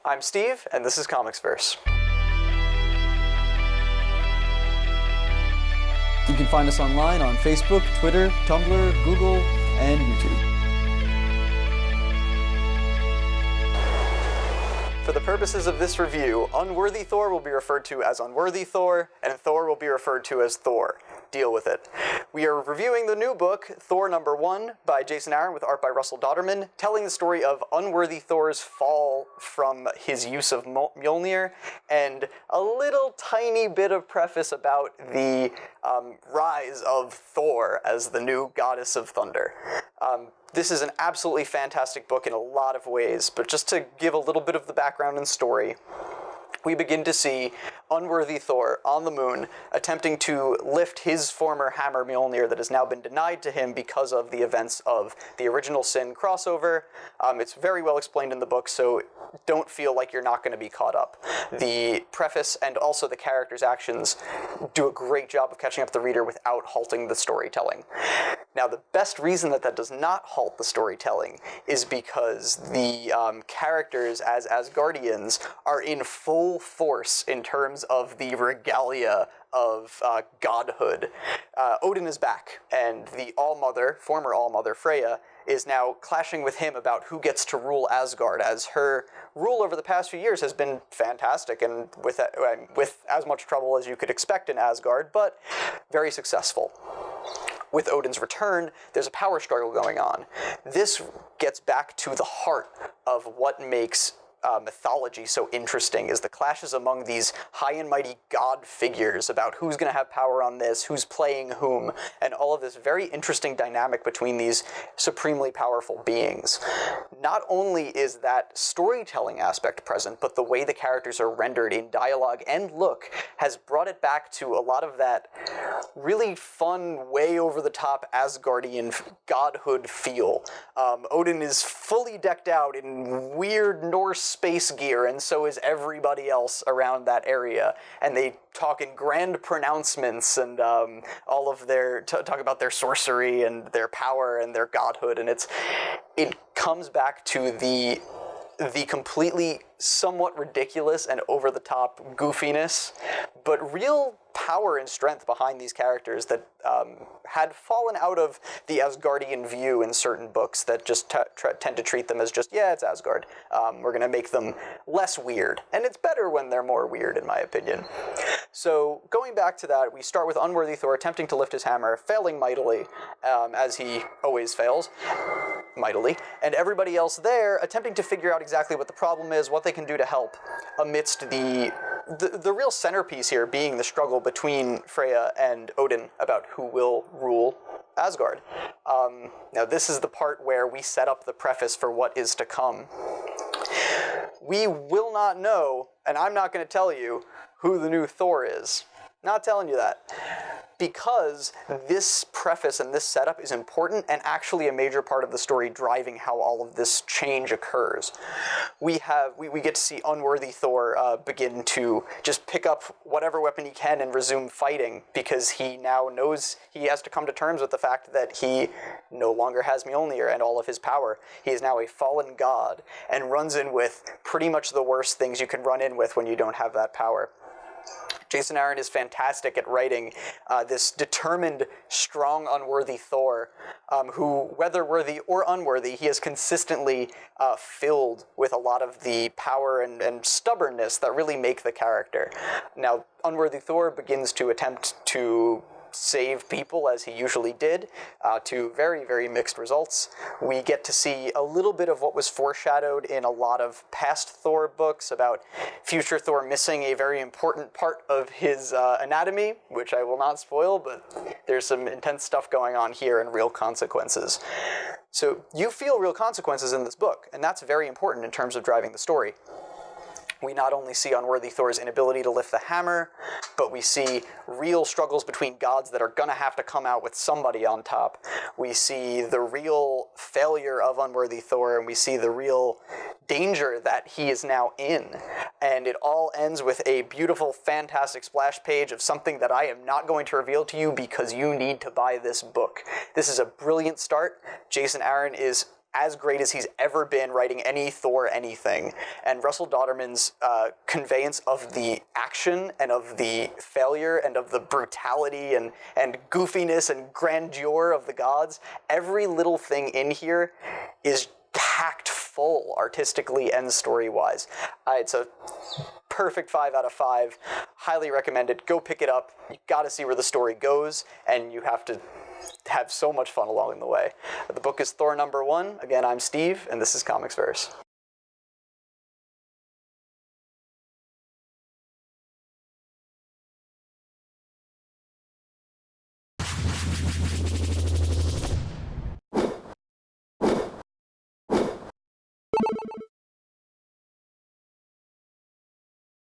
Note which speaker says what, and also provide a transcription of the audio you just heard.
Speaker 1: I'm Steve, and this is ComicsVerse.
Speaker 2: You can find us online on Facebook, Twitter, Tumblr, Google, and YouTube.
Speaker 1: For the purposes of this review, Unworthy Thor will be referred to as Unworthy Thor, and Thor will be referred to as Thor. Deal with it. We are reviewing the new book, Thor #1, by Jason Aaron with art by Russell Dodderman, telling the story of Unworthy Thor's fall from his use of Mjolnir, and a little tiny bit of preface about the rise of Thor as the new goddess of thunder. This is an absolutely fantastic book in a lot of ways, but just to give a little bit of the background and story, we begin to see Unworthy Thor on the moon attempting to lift his former hammer Mjolnir that has now been denied to him because of the events of the Original Sin crossover. It's very well explained in the book, so don't feel like you're not going to be caught up. The preface and also the characters' actions do a great job of catching up the reader without halting the storytelling. Now, the best reason that that does not halt the storytelling is because the characters as Asgardians are in full force in terms of the regalia of godhood. Odin is back, and the All-Mother, former All-Mother Freya, is now clashing with him about who gets to rule Asgard, as her rule over the past few years has been fantastic and with as much trouble as you could expect in Asgard, but very successful. With Odin's return, there's a power struggle going on. This gets back to the heart of what makes mythology so interesting, is the clashes among these high and mighty god figures about who's going to have power on this, who's playing whom, and all of this very interesting dynamic between these supremely powerful beings. Not only is that storytelling aspect present, but the way the characters are rendered in dialogue and look has brought it back to a lot of that really fun, way over-the-top Asgardian godhood feel. Odin is fully decked out in weird Norse space gear, and so is everybody else around that area, and they talk in grand pronouncements and all of their talk about their sorcery and their power and their godhood, and it comes back to the completely somewhat ridiculous and over-the-top goofiness, but real power and strength behind these characters that had fallen out of the Asgardian view in certain books that just tend to treat them as just, yeah, it's Asgard. We're going to make them less weird. And it's better when they're more weird, in my opinion. So going back to that, we start with Unworthy Thor attempting to lift his hammer, failing mightily, as he always fails, mightily, and everybody else there attempting to figure out exactly what the problem is, what they can do to help, amidst the real centerpiece here being the struggle between Freya and Odin about who will rule Asgard. Now this is the part where we set up the preface for what is to come. We will not know, and I'm not going to tell you, who the new Thor is. Not telling you that. Because this preface and this setup is important and actually a major part of the story driving how all of this change occurs. We get to see Unworthy Thor begin to just pick up whatever weapon he can and resume fighting, because he now knows he has to come to terms with the fact that he no longer has Mjolnir and all of his power. He is now a fallen god and runs in with pretty much the worst things you can run in with when you don't have that power. Jason Aaron is fantastic at writing this determined, strong, unworthy Thor, who, whether worthy or unworthy, he is consistently filled with a lot of the power and stubbornness that really make the character. Now, Unworthy Thor begins to attempt to save people, as he usually did, to very, very mixed results. We get to see a little bit of what was foreshadowed in a lot of past Thor books about future Thor missing a very important part of his anatomy, which I will not spoil, but there's some intense stuff going on here and real consequences. So you feel real consequences in this book, and that's very important in terms of driving the story. We not only see Unworthy Thor's inability to lift the hammer, but we see real struggles between gods that are going to have to come out with somebody on top. We see the real failure of Unworthy Thor, and we see the real danger that he is now in. And it all ends with a beautiful, fantastic splash page of something that I am not going to reveal to you because you need to buy this book. This is a brilliant start. Jason Aaron is as great as he's ever been writing any Thor anything. And Russell Dauterman's conveyance of the action and of the failure and of the brutality and goofiness and grandeur of the gods, every little thing in here is packed full artistically and story-wise. It's a perfect 5 out of 5. Highly recommend it. Go pick it up. You gotta see where the story goes, and you have to have so much fun along the way. The book is Thor #1. Again, I'm Steve, and this is ComicsVerse.